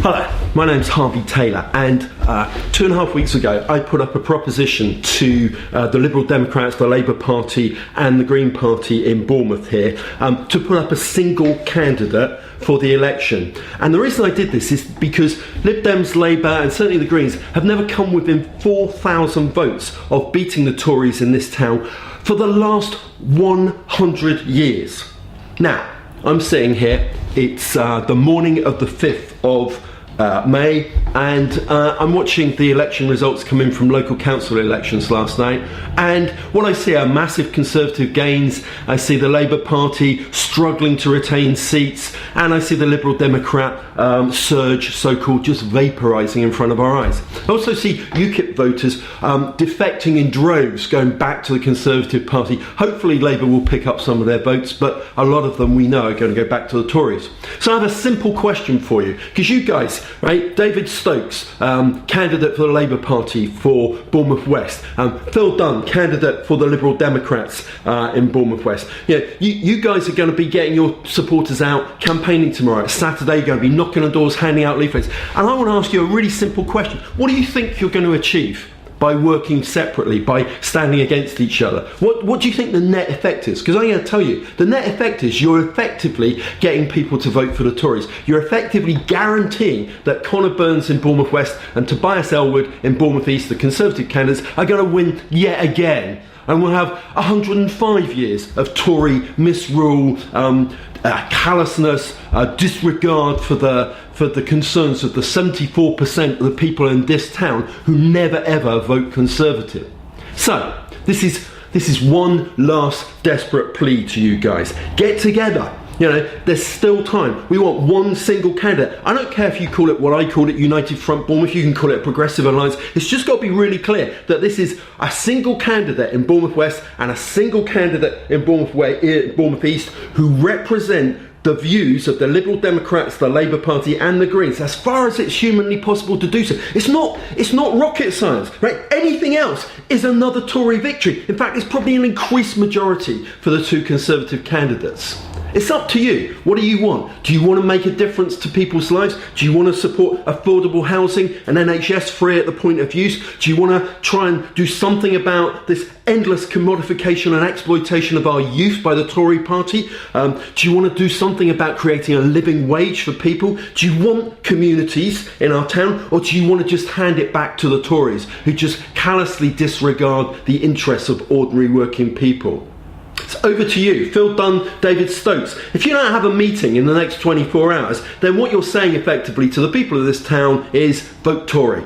Hello, my name's Harvey Taylor, and 2.5 weeks ago I put up a proposition to the Liberal Democrats, the Labour Party and the Green Party in Bournemouth here to put up a single candidate for the election. And the reason I did this is because LibDems, Labour and certainly the Greens have never come within 4,000 votes of beating the Tories in this town for the last 100 years. Now, I'm sitting here, it's the morning of the 5th of May, and I'm watching the election results come in from local council elections last night, and what I see are massive Conservative gains. I see the Labour Party struggling to retain seats, and I see the Liberal Democrat surge, so-called, just vaporising in front of our eyes. I also see UKIP voters defecting in droves, going back to the Conservative Party. Hopefully Labour will pick up some of their votes, but a lot of them we know are going to go back to the Tories. So I have a simple question for you, because you guys, right, David Stokes, candidate for the Labour Party for Bournemouth West, Phil Dunn, candidate for the Liberal Democrats in Bournemouth West. You guys are going to be getting your supporters out campaigning tomorrow. It's Saturday, you're going to be knocking on doors, handing out leaflets. And I want to ask you a really simple question. What do you think you're going to achieve by working separately, by standing against each other? What do you think the net effect is? Because I'm going to tell you, the net effect is you're effectively getting people to vote for the Tories. You're effectively guaranteeing that Connor Burns in Bournemouth West and Tobias Elwood in Bournemouth East, the Conservative candidates, are going to win yet again. And we'll have 105 years of Tory misrule, callousness, disregard for the concerns of the 74% of the people in this town who never ever vote Conservative. So this is one last desperate plea to you guys. Get together. You know, there's still time. We want one single candidate. I don't care if you call it what I called it, United Front Bournemouth, you can call it a Progressive Alliance. It's just got to be really clear that this is a single candidate in Bournemouth West and a single candidate in Bournemouth East who represent the views of the Liberal Democrats, the Labour Party and the Greens, as far as it's humanly possible to do so. It's not rocket science, right? Anything else is another Tory victory. In fact, it's probably an increased majority for the two Conservative candidates. It's up to you. What do you want? Do you want to make a difference to people's lives? Do you want to support affordable housing and NHS free at the point of use? Do you want to try and do something about this endless commodification and exploitation of our youth by the Tory party? Do you want to do something about creating a living wage for people? Do you want communities in our town, or do you want to just hand it back to the Tories, who just callously disregard the interests of ordinary working people? It's over to you, Phil Dunn, David Stokes. If you don't have a meeting in the next 24 hours, then what you're saying effectively to the people of this town is vote Tory.